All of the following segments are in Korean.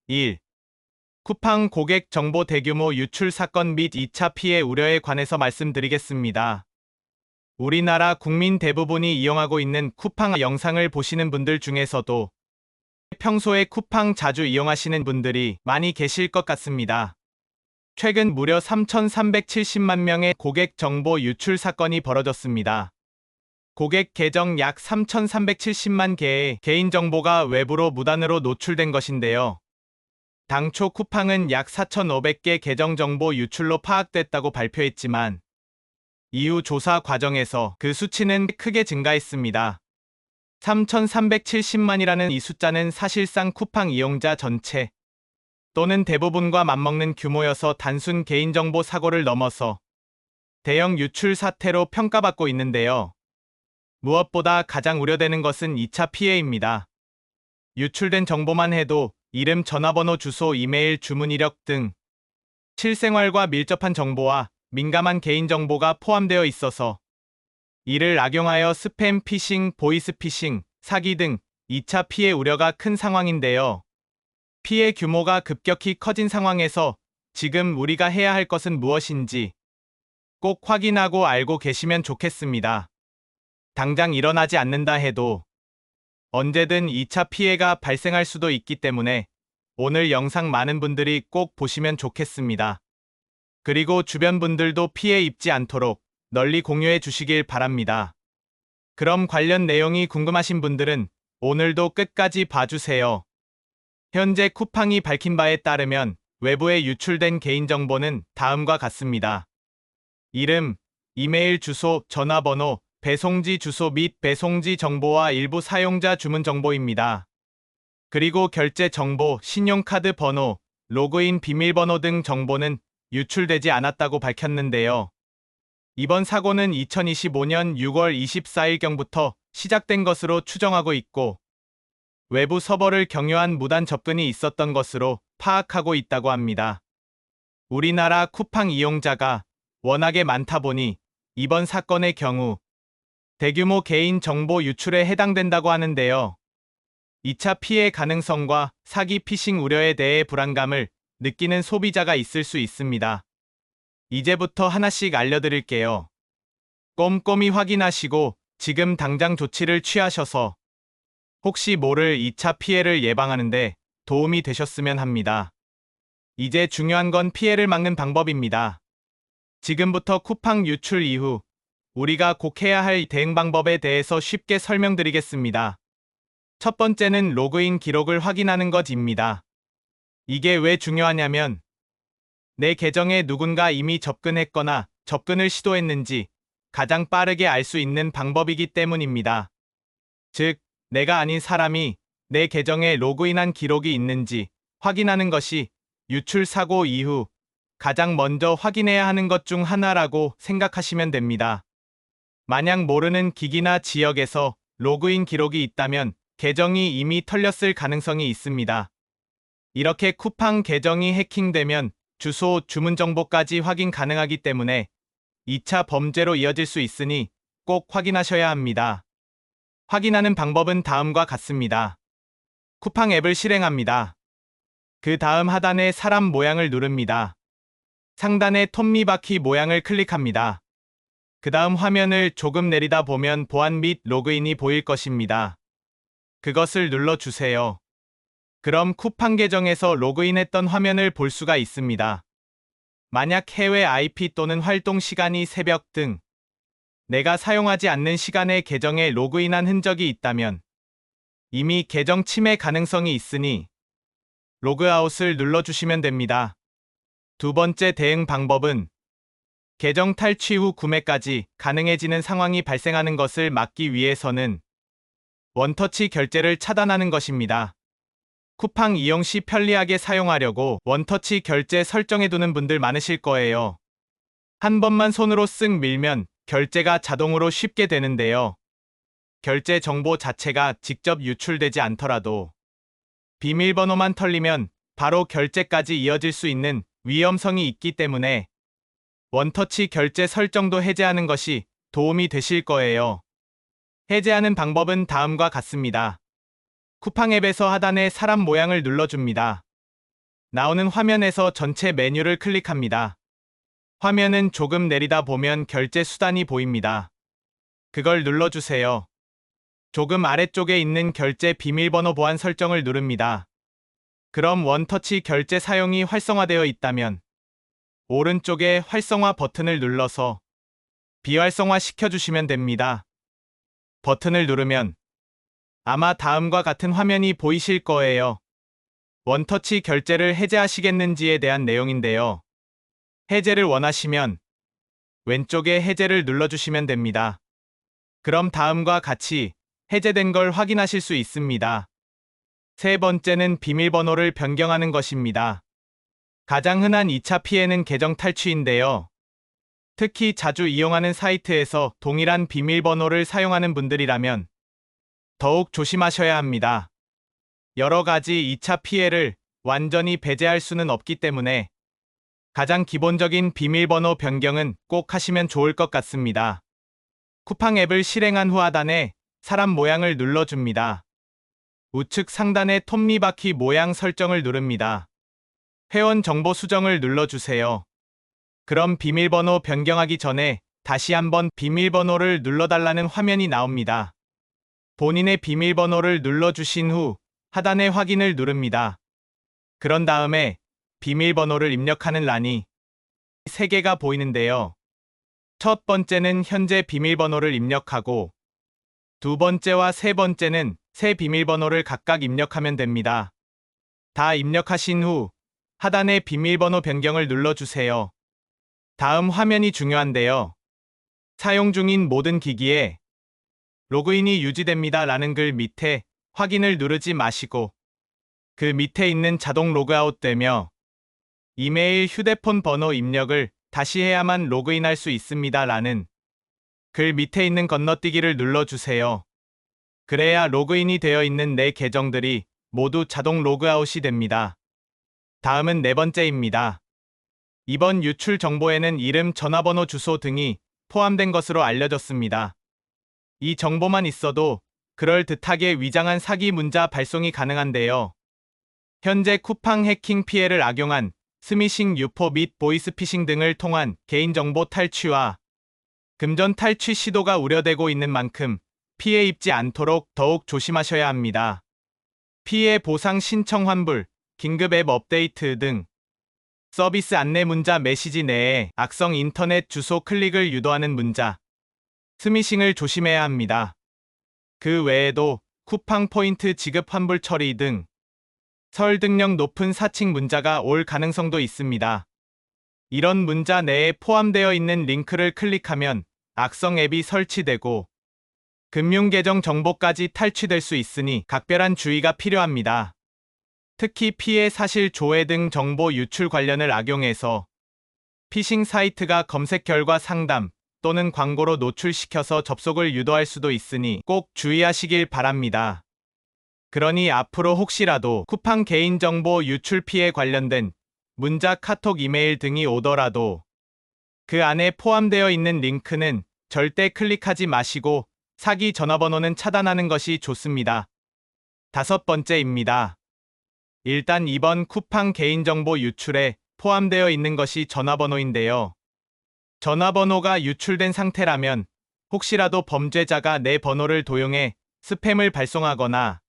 1. 쿠팡 고객 정보 대규모 유출 사건 및 2차 피해 우려에 관해서 말씀드리겠습니다. 우리나라 국민 대부분이 이용하고 있는 쿠팡 영상을 보시는 분들 중에서도 평소에 쿠팡 자주 이용하시는 분들이 많이 계실 것 같습니다. 최근 무려 3,370만 명의 고객 정보 유출 사건이 벌어졌습니다. 고객 계정 약 3,370만 개의 개인정보가 외부로 무단으로 노출된 것인데요. 당초 쿠팡은 약 4,500개 계정 정보 유출로 파악됐다고 발표했지만 이후 조사 과정에서 그 수치는 크게 증가했습니다. 3,370만이라는 이 숫자는 사실상 쿠팡 이용자 전체 또는 대부분과 맞먹는 규모여서 단순 개인정보 사고를 넘어서 대형 유출 사태로 평가받고 있는데요. 무엇보다 가장 우려되는 것은 2차 피해입니다. 유출된 정보만 해도 이름, 전화번호, 주소, 이메일, 주문 이력 등 실생활과 밀접한 정보와 민감한 개인정보가 포함되어 있어서 이를 악용하여 스팸 피싱, 보이스 피싱, 사기 등 2차 피해 우려가 큰 상황인데요. 피해 규모가 급격히 커진 상황에서 지금 우리가 해야 할 것은 무엇인지 꼭 확인하고 알고 계시면 좋겠습니다. 당장 일어나지 않는다 해도 언제든 2차 피해가 발생할 수도 있기 때문에 오늘 영상 많은 분들이 꼭 보시면 좋겠습니다. 그리고 주변 분들도 피해 입지 않도록 널리 공유해 주시길 바랍니다. 그럼 관련 내용이 궁금하신 분들은 오늘도 끝까지 봐주세요. 현재 쿠팡이 밝힌 바에 따르면 외부에 유출된 개인정보는 다음과 같습니다. 이름, 이메일 주소, 전화번호, 배송지 주소 및 배송지 정보와 일부 사용자 주문 정보입니다. 그리고 결제 정보, 신용카드 번호, 로그인 비밀번호 등 정보는 유출되지 않았다고 밝혔는데요. 이번 사고는 2025년 6월 24일경부터 시작된 것으로 추정하고 있고 외부 서버를 경유한 무단 접근이 있었던 것으로 파악하고 있다고 합니다. 우리나라 쿠팡 이용자가 워낙에 많다 보니 이번 사건의 경우 대규모 개인 정보 유출에 해당된다고 하는데요. 2차 피해 가능성과 사기 피싱 우려에 대해 불안감을 느끼는 소비자가 있을 수 있습니다. 이제부터 하나씩 알려드릴게요. 꼼꼼히 확인하시고 지금 당장 조치를 취하셔서 혹시 모를 2차 피해를 예방하는데 도움이 되셨으면 합니다. 이제 중요한 건 피해를 막는 방법입니다. 지금부터 쿠팡 유출 이후 우리가 꼭 해야 할 대응 방법에 대해서 쉽게 설명드리겠습니다. 첫 번째는 로그인 기록을 확인하는 것입니다. 이게 왜 중요하냐면 내 계정에 누군가 이미 접근했거나 접근을 시도했는지 가장 빠르게 알 수 있는 방법이기 때문입니다. 즉, 내가 아닌 사람이 내 계정에 로그인한 기록이 있는지 확인하는 것이 유출 사고 이후 가장 먼저 확인해야 하는 것 중 하나라고 생각하시면 됩니다. 만약 모르는 기기나 지역에서 로그인 기록이 있다면 계정이 이미 털렸을 가능성이 있습니다. 이렇게 쿠팡 계정이 해킹되면 주소, 주문 정보까지 확인 가능하기 때문에 2차 범죄로 이어질 수 있으니 꼭 확인하셔야 합니다. 확인하는 방법은 다음과 같습니다. 쿠팡 앱을 실행합니다. 그 다음 하단에 사람 모양을 누릅니다. 상단에 톱니바퀴 모양을 클릭합니다. 그 다음 화면을 조금 내리다 보면 보안 및 로그인이 보일 것입니다. 그것을 눌러주세요. 그럼 쿠팡 계정에서 로그인했던 화면을 볼 수가 있습니다. 만약 해외 IP 또는 활동 시간이 새벽 등 내가 사용하지 않는 시간에 계정에 로그인한 흔적이 있다면 이미 계정 침해 가능성이 있으니 로그아웃을 눌러주시면 됩니다. 두 번째 대응 방법은 계정 탈취 후 구매까지 가능해지는 상황이 발생하는 것을 막기 위해서는 원터치 결제를 차단하는 것입니다. 쿠팡 이용 시 편리하게 사용하려고 원터치 결제 설정해두는 분들 많으실 거예요. 한 번만 손으로 쓱 밀면 결제가 자동으로 쉽게 되는데요. 결제 정보 자체가 직접 유출되지 않더라도 비밀번호만 털리면 바로 결제까지 이어질 수 있는 위험성이 있기 때문에 원터치 결제 설정도 해제하는 것이 도움이 되실 거예요. 해제하는 방법은 다음과 같습니다. 쿠팡 앱에서 하단에 사람 모양을 눌러줍니다. 나오는 화면에서 전체 메뉴를 클릭합니다. 화면은 조금 내리다 보면 결제 수단이 보입니다. 그걸 눌러주세요. 조금 아래쪽에 있는 결제 비밀번호 보안 설정을 누릅니다. 그럼 원터치 결제 사용이 활성화되어 있다면 오른쪽에 활성화 버튼을 눌러서 비활성화 시켜주시면 됩니다. 버튼을 누르면 아마 다음과 같은 화면이 보이실 거예요. 원터치 결제를 해제하시겠는지에 대한 내용인데요. 해제를 원하시면 왼쪽에 해제를 눌러주시면 됩니다. 그럼 다음과 같이 해제된 걸 확인하실 수 있습니다. 세 번째는 비밀번호를 변경하는 것입니다. 가장 흔한 2차 피해는 계정 탈취인데요. 특히 자주 이용하는 사이트에서 동일한 비밀번호를 사용하는 분들이라면 더욱 조심하셔야 합니다. 여러 가지 2차 피해를 완전히 배제할 수는 없기 때문에 가장 기본적인 비밀번호 변경은 꼭 하시면 좋을 것 같습니다. 쿠팡 앱을 실행한 후 하단에 사람 모양을 눌러줍니다. 우측 상단의 톱니바퀴 모양 설정을 누릅니다. 회원 정보 수정을 눌러주세요. 그럼 비밀번호 변경하기 전에 다시 한번 비밀번호를 눌러달라는 화면이 나옵니다. 본인의 비밀번호를 눌러주신 후 하단의 확인을 누릅니다. 그런 다음에 비밀번호를 입력하는 란이 3개가 보이는데요. 첫 번째는 현재 비밀번호를 입력하고 두 번째와 세 번째는 새 비밀번호를 각각 입력하면 됩니다. 다 입력하신 후 하단의 비밀번호 변경을 눌러주세요. 다음 화면이 중요한데요. 사용 중인 모든 기기에 로그인이 유지됩니다 라는 글 밑에 확인을 누르지 마시고 그 밑에 있는 자동 로그아웃 되며 이메일, 휴대폰 번호 입력을 다시 해야만 로그인할 수 있습니다 라는 글 밑에 있는 건너뛰기를 눌러주세요. 그래야 로그인이 되어 있는 내 계정들이 모두 자동 로그아웃이 됩니다. 다음은 네 번째입니다. 이번 유출 정보에는 이름, 전화번호, 주소 등이 포함된 것으로 알려졌습니다. 이 정보만 있어도 그럴듯하게 위장한 사기 문자 발송이 가능한데요. 현재 쿠팡 해킹 피해를 악용한 스미싱 유포 및 보이스피싱 등을 통한 개인정보 탈취와 금전 탈취 시도가 우려되고 있는 만큼 피해 입지 않도록 더욱 조심하셔야 합니다. 피해 보상 신청 환불, 긴급 앱 업데이트 등 서비스 안내 문자 메시지 내에 악성 인터넷 주소 클릭을 유도하는 문자, 스미싱을 조심해야 합니다. 그 외에도 쿠팡 포인트 지급 환불 처리 등 설득력 높은 사칭 문자가 올 가능성도 있습니다. 이런 문자 내에 포함되어 있는 링크를 클릭하면 악성 앱이 설치되고 금융계정 정보까지 탈취될 수 있으니 각별한 주의가 필요합니다. 특히 피해 사실 조회 등 정보 유출 관련을 악용해서 피싱 사이트가 검색 결과 상담 또는 광고로 노출시켜서 접속을 유도할 수도 있으니 꼭 주의하시길 바랍니다. 그러니 앞으로 혹시라도 쿠팡 개인정보 유출 피해 관련된 문자, 카톡, 이메일 등이 오더라도 그 안에 포함되어 있는 링크는 절대 클릭하지 마시고 사기 전화번호는 차단하는 것이 좋습니다. 다섯 번째입니다. 일단 이번 쿠팡 개인정보 유출에 포함되어 있는 것이 전화번호인데요. 전화번호가 유출된 상태라면 혹시라도 범죄자가 내 번호를 도용해 스팸을 발송하거나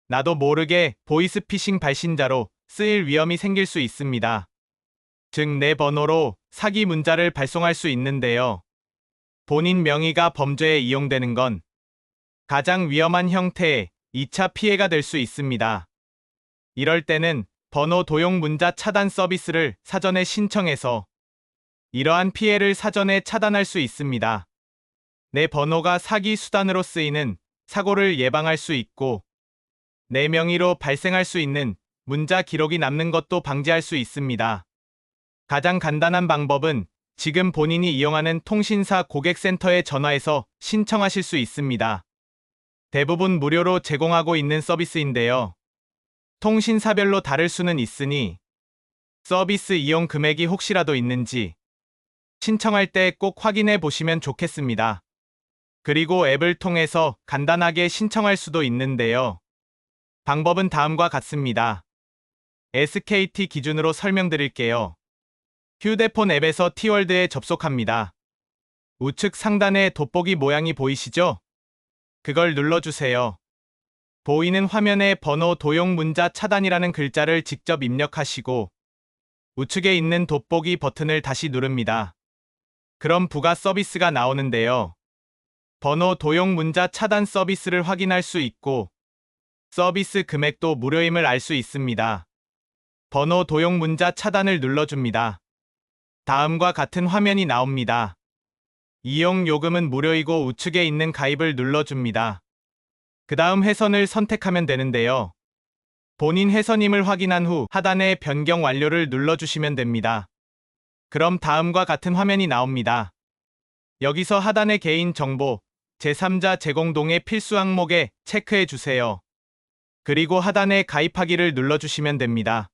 나도 모르게 보이스피싱 발신자로 쓰일 위험이 생길 수 있습니다. 즉 내 번호로 사기 문자를 발송할 수 있는데요. 본인 명의가 범죄에 이용되는 건 가장 위험한 형태의 2차 피해가 될 수 있습니다. 이럴 때는 번호 도용 문자 차단 서비스를 사전에 신청해서 이러한 피해를 사전에 차단할 수 있습니다. 내 번호가 사기 수단으로 쓰이는 사고를 예방할 수 있고 내 명의로 발생할 수 있는 문자 기록이 남는 것도 방지할 수 있습니다. 가장 간단한 방법은 지금 본인이 이용하는 통신사 고객센터에 전화해서 신청하실 수 있습니다. 대부분 무료로 제공하고 있는 서비스인데요. 통신사별로 다를 수는 있으니 서비스 이용 금액이 혹시라도 있는지 신청할 때 꼭 확인해 보시면 좋겠습니다. 그리고 앱을 통해서 간단하게 신청할 수도 있는데요. 방법은 다음과 같습니다. SKT 기준으로 설명드릴게요. 휴대폰 앱에서 T월드에 접속합니다. 우측 상단에 돋보기 모양이 보이시죠? 그걸 눌러주세요. 보이는 화면에 번호 도용 문자 차단이라는 글자를 직접 입력하시고 우측에 있는 돋보기 버튼을 다시 누릅니다. 그럼 부가 서비스가 나오는데요. 번호 도용 문자 차단 서비스를 확인할 수 있고 서비스 금액도 무료임을 알 수 있습니다. 번호 도용 문자 차단을 눌러줍니다. 다음과 같은 화면이 나옵니다. 이용 요금은 무료이고 우측에 있는 가입을 눌러줍니다. 그 다음 회선을 선택하면 되는데요. 본인 회선임을 확인한 후 하단에 변경 완료를 눌러주시면 됩니다. 그럼 다음과 같은 화면이 나옵니다. 여기서 하단의 개인정보, 제3자 제공 동의 필수 항목에 체크해 주세요. 그리고 하단에 가입하기를 눌러주시면 됩니다.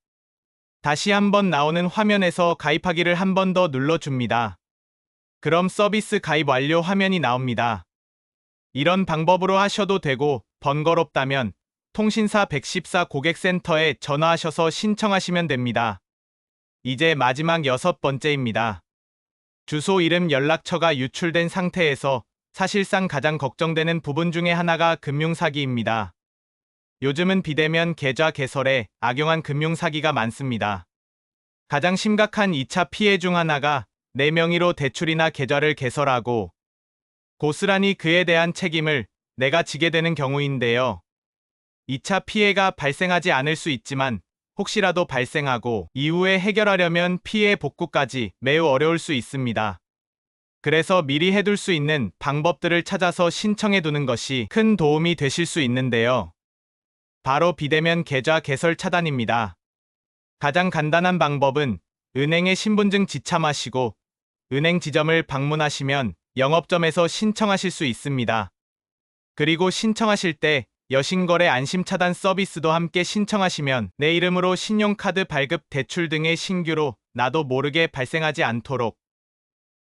다시 한번 나오는 화면에서 가입하기를 한 번 더 눌러줍니다. 그럼 서비스 가입 완료 화면이 나옵니다. 이런 방법으로 하셔도 되고 번거롭다면 통신사 114 고객센터에 전화하셔서 신청하시면 됩니다. 이제 마지막 6번째입니다. 주소 이름 연락처가 유출된 상태에서 사실상 가장 걱정되는 부분 중에 하나가 금융사기입니다. 요즘은 비대면 계좌 개설에 악용한 금융사기가 많습니다. 가장 심각한 2차 피해 중 하나가 내 명의로 대출이나 계좌를 개설하고 고스란히 그에 대한 책임을 내가 지게 되는 경우인데요. 2차 피해가 발생하지 않을 수 있지만 혹시라도 발생하고 이후에 해결하려면 피해 복구까지 매우 어려울 수 있습니다. 그래서 미리 해둘 수 있는 방법들을 찾아서 신청해 두는 것이 큰 도움이 되실 수 있는데요. 바로 비대면 계좌 개설 차단입니다. 가장 간단한 방법은 은행에 신분증 지참하시고 은행 지점을 방문하시면 영업점에서 신청하실 수 있습니다. 그리고 신청하실 때 여신거래 안심차단 서비스도 함께 신청하시면 내 이름으로 신용카드 발급 대출 등의 신규로 나도 모르게 발생하지 않도록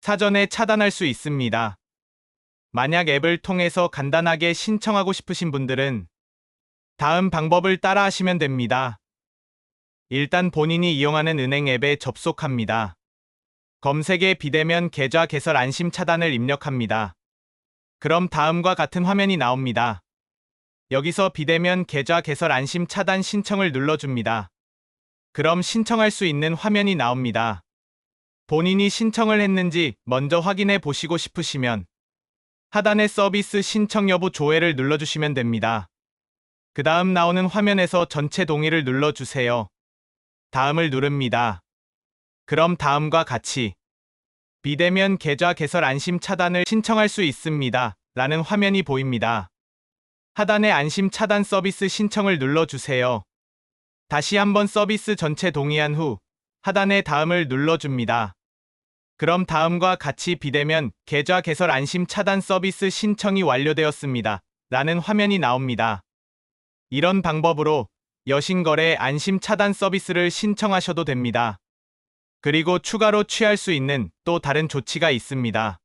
사전에 차단할 수 있습니다. 만약 앱을 통해서 간단하게 신청하고 싶으신 분들은 다음 방법을 따라 하시면 됩니다. 일단 본인이 이용하는 은행 앱에 접속합니다. 검색에 비대면 계좌 개설 안심 차단을 입력합니다. 그럼 다음과 같은 화면이 나옵니다. 여기서 비대면 계좌 개설 안심 차단 신청을 눌러줍니다. 그럼 신청할 수 있는 화면이 나옵니다. 본인이 신청을 했는지 먼저 확인해 보시고 싶으시면 하단의 서비스 신청 여부 조회를 눌러주시면 됩니다. 그 다음 나오는 화면에서 전체 동의를 눌러주세요. 다음을 누릅니다. 그럼 다음과 같이 비대면 계좌 개설 안심 차단을 신청할 수 있습니다. 라는 화면이 보입니다. 하단의 안심 차단 서비스 신청을 눌러주세요. 다시 한번 서비스 전체 동의한 후 하단의 다음을 눌러줍니다. 그럼 다음과 같이 비대면 계좌 개설 안심 차단 서비스 신청이 완료되었습니다. 라는 화면이 나옵니다. 이런 방법으로 여신거래 안심 차단 서비스를 신청하셔도 됩니다. 그리고 추가로 취할 수 있는 또 다른 조치가 있습니다.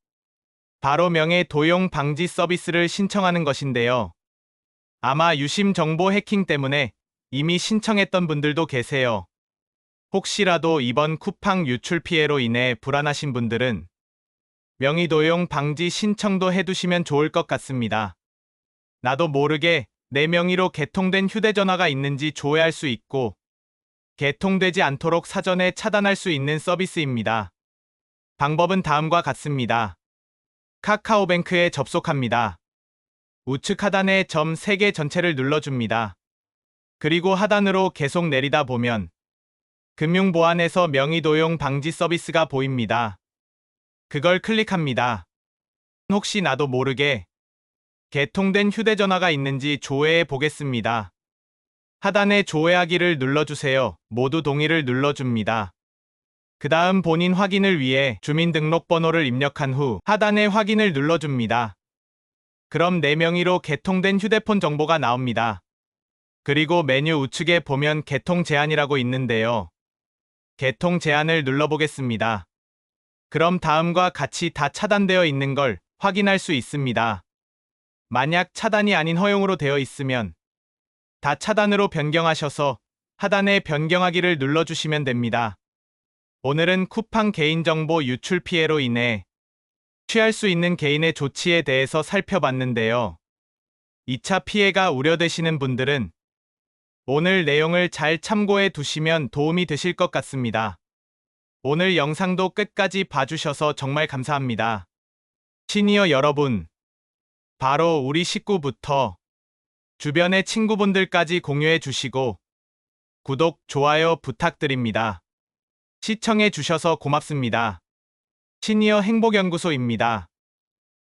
바로 명예 도용 방지 서비스를 신청하는 것인데요. 아마 유심 정보 해킹 때문에 이미 신청했던 분들도 계세요. 혹시라도 이번 쿠팡 유출 피해로 인해 불안하신 분들은 명의 도용 방지 신청도 해두시면 좋을 것 같습니다. 나도 모르게 내 명의로 개통된 휴대전화가 있는지 조회할 수 있고 개통되지 않도록 사전에 차단할 수 있는 서비스입니다. 방법은 다음과 같습니다. 카카오뱅크에 접속합니다. 우측 하단에 점 3개 전체를 눌러줍니다. 그리고 하단으로 계속 내리다 보면 금융보안에서 명의 도용 방지 서비스가 보입니다. 그걸 클릭합니다. 혹시 나도 모르게 개통된 휴대전화가 있는지 조회해 보겠습니다. 하단에 조회하기를 눌러주세요. 모두 동의를 눌러줍니다. 그 다음 본인 확인을 위해 주민등록번호를 입력한 후 하단에 확인을 눌러줍니다. 그럼 내 명의로 개통된 휴대폰 정보가 나옵니다. 그리고 메뉴 우측에 보면 개통 제한이라고 있는데요. 개통 제한을 눌러보겠습니다. 그럼 다음과 같이 다 차단되어 있는 걸 확인할 수 있습니다. 만약 차단이 아닌 허용으로 되어 있으면 다 차단으로 변경하셔서 하단의 변경하기를 눌러주시면 됩니다. 오늘은 쿠팡 개인정보 유출 피해로 인해 취할 수 있는 개인의 조치에 대해서 살펴봤는데요. 2차 피해가 우려되시는 분들은 오늘 내용을 잘 참고해 두시면 도움이 되실 것 같습니다. 오늘 영상도 끝까지 봐주셔서 정말 감사합니다. 시니어 여러분, 바로 우리 식구부터 주변의 친구분들까지 공유해 주시고 구독, 좋아요 부탁드립니다. 시청해 주셔서 고맙습니다. 시니어 행복연구소입니다.